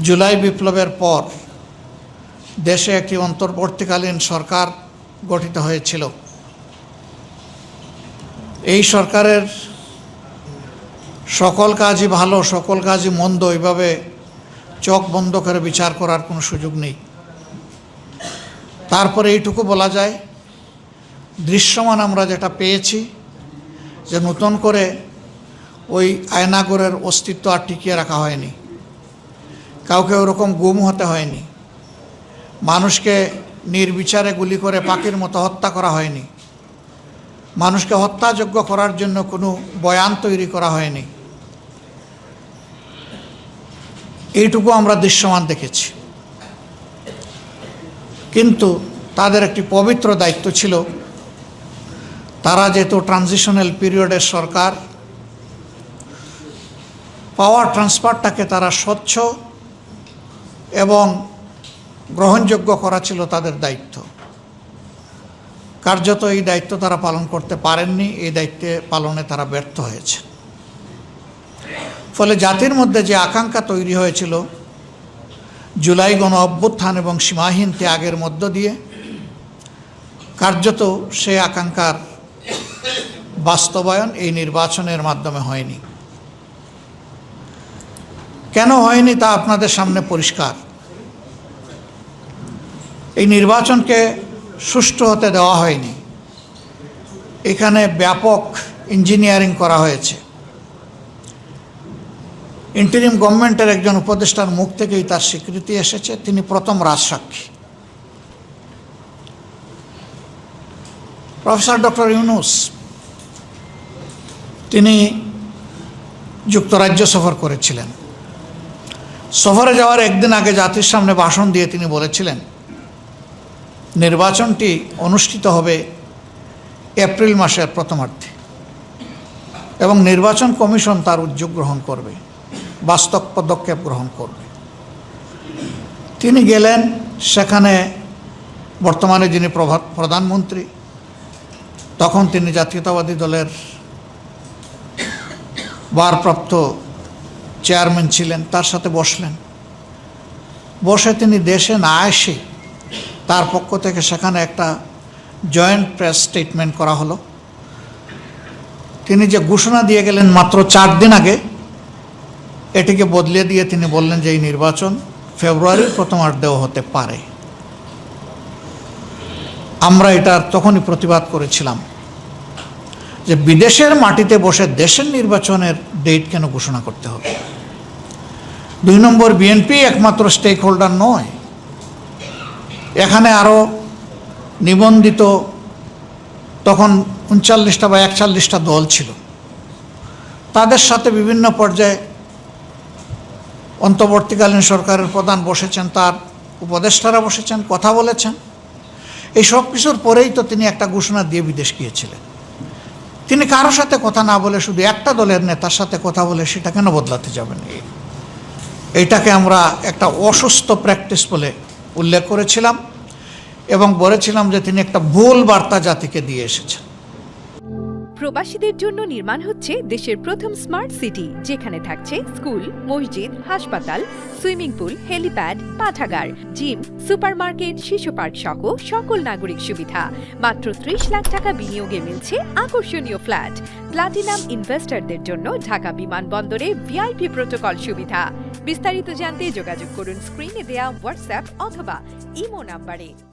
জুলাই বিপ্লবের পর দেশে একটি অন্তর্বর্তীকালীন সরকার গঠিত হয়েছিল। এই সরকারের সকল কাজই ভালো, সকল কাজই মন্দ, এইভাবে চোখ বন্ধ করে বিচার করার কোনো সুযোগ নেই। তারপরে এইটুকু বলা যায়, দৃশ্যমান আমরা যেটা পেয়েছি যে নতুন করে ওই আয়নাগরের অস্তিত্ব আর টিকিয়ে রাখা হয়নি, কাউকে ওরকম গুম হতে হয়নি, মানুষকে নির্বিচারে গুলি করে পাখির মতো হত্যা করা হয়নি, মানুষকে হত্যাযোগ্য করার জন্য কোনো বয়ান তৈরি করা হয়নি। এইটুকু আমরা দৃশ্যমান দেখেছি। কিন্তু তাদের একটি পবিত্র দায়িত্ব ছিল, তারা যেহেতু ট্রানজিশনাল পিরিয়ডের সরকার, পাওয়ার ট্রান্সফারটাকে তারা স্বচ্ছ এবং গ্রহণযোগ্য করা ছিল তাদের দায়িত্ব। কার্যত এই দায়িত্ব তারা পালন করতে পারেননি, এই দায়িত্বে পালনে তারা ব্যর্থ হয়েছে। ফলে জাতির মধ্যে যে আকাঙ্ক্ষা তৈরি হয়েছিল জুলাই গণ অভ্যুত্থান এবং সীমাহীন ত্যাগের মধ্য দিয়ে, কার্যত সেই আকাঙ্ক্ষার বাস্তবায়ন এই নির্বাচনের মাধ্যমে হয়নি। কেন হয়নি তা আপনাদের সামনে পরিষ্কার। এই নির্বাচনকে সুষ্ঠু হতে দেওয়া হয়নি। এখানে ব্যাপক ইঞ্জিনিয়ারিং করা হয়েছে। ইন্টারিম গভর্নমেন্টের একজন উপদেষ্টার মুখ থেকেই তার স্বীকৃতি এসেছে, তিনি প্রথম রাজসাক্ষী। প্রফেসর ডক্টর ইউনূস তিনি যুক্তরাজ্য সফর করেছিলেন। সফরে যাওয়ার একদিন আগে জাতির সামনে ভাষণ দিয়ে তিনি বলেছিলেন নির্বাচনটি অনুষ্ঠিত হবে এপ্রিল মাসের প্রথমার্ধে এবং নির্বাচন কমিশন তার উদ্যোগ গ্রহণ করবে, বাস্তব পদক্ষেপ গ্রহণ করবে। তিনি গেলেন, সেখানে বর্তমানে যিনি প্রধানমন্ত্রী, তখন তিনি জাতীয়তাবাদী দলের ভারপ্রাপ্ত চেয়ারম্যান ছিলেন, তার সাথে বসলেন। বসে তিনি দেশে না এসে তার পক্ষ থেকে সেখানে একটা জয়েন্ট প্রেস স্টেটমেন্ট করা হলো। তিনি যে ঘোষণা দিয়ে গেলেন মাত্র 4 দিন আগে, এটিকে বদলে দিয়ে তিনি বললেন যে এই নির্বাচন ফেব্রুয়ারির প্রথমার্ধেও হতে পারে। আমরা এটার তখনই প্রতিবাদ করেছিলাম যে বিদেশের মাটিতে বসে দেশের নির্বাচনের ডেট কেন ঘোষণা করতে হবে। 2 নম্বর, বিএনপি একমাত্র স্টেক হোল্ডার নয়, এখানে আরও নিবন্ধিত তখন 39টা বা 41টা দল ছিল। তাদের সাথে বিভিন্ন পর্যায়ে অন্তর্বর্তীকালীন সরকারের প্রধান বসেছেন, তার উপদেষ্টারা বসেছেন, কথা বলেছেন। এই সব কিছুর পরেই তো তিনি একটা ঘোষণা দিয়ে বিদেশ গিয়েছিলেন। তিনি কারোর সাথে কথা না বলে শুধু একটা দলের নেতার সাথে কথা বলে সেটা কেন বদলাতে যাবেন? এইটাকে আমরা একটা অসুস্থ প্র্যাকটিস বলে উল্লেখ করেছিলাম এবং বলেছিলাম যে তিনি একটা ভুল বার্তা জাতিকে দিয়ে এসেছেন। প্রবাসীদের জন্য নির্মাণ হচ্ছে দেশের প্রথম স্মার্ট সিটি, যেখানে থাকছে স্কুল, মসজিদ, হাসপাতাল, সুইমিং পুল, হেলিপ্যাড, পাঠাগার, জিম, সুপারমার্কেট, শিশু পার্ক সহ সকল নাগরিক সুবিধা। মাত্র 30 লাখ টাকা বিনিয়োগে মিলছে আকর্ষণীয় ফ্ল্যাট। প্লাটিনাম ইনভেস্টরদের জন্য ঢাকা বিমানবন্দরে ভিআইপি প্রোটোকল সুবিধা। বিস্তারিত জানতে যোগাযোগ করুন স্ক্রিনে দেয়া হোয়াটসঅ্যাপ অথবা ইমো নাম্বারে।